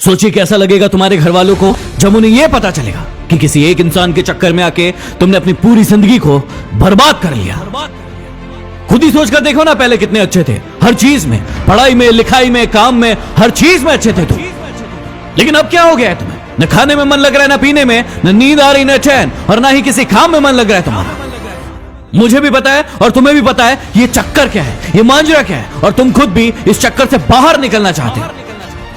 सोचिए कैसा लगेगा तुम्हारे घर वालों को जब उन्हें यह पता चलेगा कि किसी एक इंसान के चक्कर में आके तुमने अपनी पूरी जिंदगी को बर्बाद कर लिया। खुद ही सोच कर देखो ना, पहले कितने अच्छे थे हर चीज में, पढ़ाई में, लिखाई में, काम में, हर चीज में अच्छे थे तुम। लेकिन अब क्या हो गया है तुम्हें? न खाने में मन लग रहा है, न पीने में, न नींद आ रही, न चैन, और ना ही किसी काम में मन लग रहा है तुम्हारा। मुझे भी पता है और तुम्हें भी पता है ये चक्कर क्या है, ये मांजरा क्या है, और तुम खुद भी इस चक्कर से बाहर निकलना चाहते हो।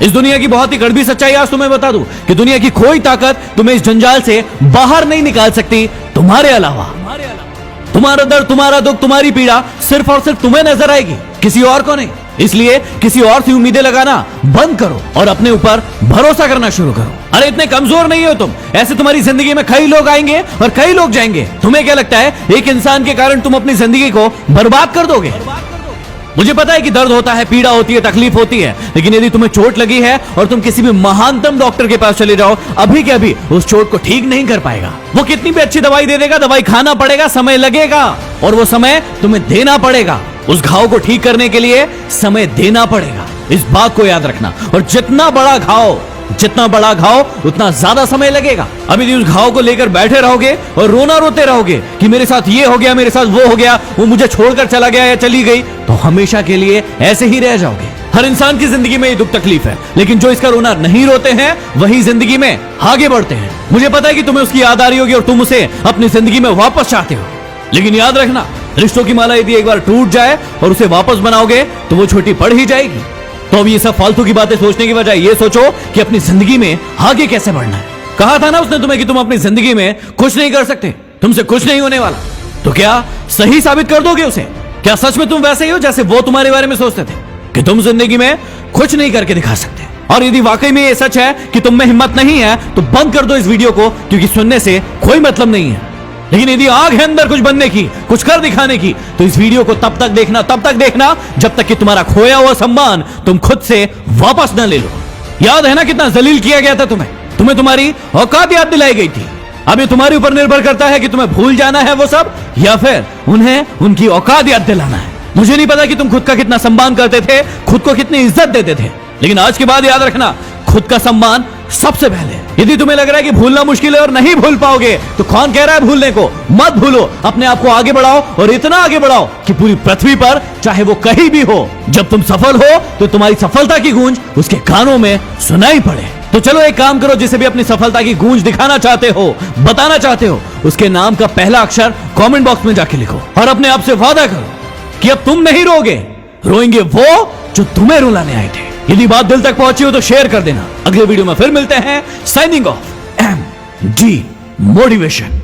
इस दुनिया की बहुत ही कड़वी सच्चाई आज तुम्हें बता दूं कि दुनिया की कोई ताकत तुम्हें इस जंजाल से बाहर नहीं निकाल सकती तुम्हारे अलावा। तुम्हारा दर्द, तुम्हारा दुख, तुम्हारी पीड़ा सिर्फ और सिर्फ तुम्हें नजर आएगी, किसी और को नहीं। इसलिए किसी और से उम्मीदें लगाना बंद करो और अपने ऊपर भरोसा करना शुरू करो। अरे इतने कमजोर नहीं हो तुम, ऐसे तुम्हारी जिंदगी में कई लोग आएंगे और कई लोग जाएंगे। तुम्हें क्या लगता है एक इंसान के कारण तुम अपनी जिंदगी को बर्बाद कर दोगे? मुझे पता है कि दर्द होता है, पीड़ा होती है, तकलीफ होती है, लेकिन यदि तुम्हें चोट लगी है और तुम किसी भी महानतम डॉक्टर के पास चले जाओ, अभी के अभी उस चोट को ठीक नहीं कर पाएगा। वो कितनी भी अच्छी दवाई दे देगा, दवाई खाना पड़ेगा, समय लगेगा, और वो समय तुम्हें देना पड़ेगा। उस घाव को ठीक करने के लिए समय देना पड़ेगा, इस बात को याद रखना। और जितना बड़ा घाव उतना ज्यादा समय लगेगा। अभी उस घाव को लेकर बैठे रहोगे और रोना रोते रहोगे कि मेरे साथ ये हो गया, मेरे साथ वो हो गया, वो मुझे छोड़कर चला गया या चली गई, तो हमेशा के लिए ऐसे ही रह जाओगे। हर इंसान की जिंदगी में ये दुख तकलीफ है, लेकिन जो इसका रोना नहीं रोते हैं वही जिंदगी में आगे बढ़ते हैं। मुझे पता है कि तुम्हें उसकी याद आ रही होगी और तुम उसे अपनी जिंदगी में वापस चाहते हो, लेकिन याद रखना, रिश्तों की माला यदि एक बार टूट जाए और उसे वापस बनाओगे तो वो छोटी पड़ ही जाएगी। तो अब ये सब फालतू की बातें सोचने की बजाय ये सोचो कि अपनी जिंदगी में आगे कैसे बढ़ना है। कहा था ना उसने तुम्हें कि तुम अपनी जिंदगी में कुछ नहीं कर सकते, तुमसे कुछ नहीं होने वाला। तो क्या सही साबित कर दोगे उसे? क्या सच में तुम वैसे ही हो जैसे वो तुम्हारे बारे में सोचते थे कि तुम जिंदगी में कुछ नहीं करके दिखा सकते? और यदि वाकई में ये सच है कि तुम में हिम्मत नहीं है तो बंद कर दो इस वीडियो को, क्योंकि सुनने से कोई मतलब नहीं है। लेकिन यदि आग है अंदर कुछ बनने की, कुछ कर दिखाने की, तो इस वीडियो को तब तक देखना जब तक कि तुम्हारा खोया हुआ सम्मान तुम खुद से वापस न ले लो। याद है ना कितना जलील किया गया था तुम्हें तुम्हारी औकात याद दिलाई गई थी। अब ये तुम्हारे ऊपर निर्भर करता है कि तुम्हें भूल जाना है वो सब, या फिर उन्हें उनकी औकात याद दिलाना है। मुझे नहीं पता कि तुम खुद का कितना सम्मान करते थे, खुद को कितनी इज्जत देते थे, लेकिन आज के बाद याद रखना, खुद का सम्मान सबसे पहले। यदि तुम्हें लग रहा है कि भूलना मुश्किल है और नहीं भूल पाओगे, तो कौन कह रहा है भूलने को? मत भूलो, अपने आप को आगे बढ़ाओ, और इतना आगे बढ़ाओ कि पूरी पृथ्वी पर चाहे वो कहीं भी हो, जब तुम सफल हो तो तुम्हारी सफलता की गूंज उसके कानों में सुनाई पड़े। तो चलो एक काम करो, जिसे भी अपनी सफलता की गूंज दिखाना चाहते हो, बताना चाहते हो, उसके नाम का पहला अक्षर कमेंट बॉक्स में जाके लिखो और अपने आप से वादा करो कि अब तुम नहीं रोगे, रोएंगे वो जो तुम्हें रुलाने आए थे। यदि बात दिल तक पहुंची हो तो शेयर कर देना। अगले वीडियो में फिर मिलते हैं। Signing off, MD motivation.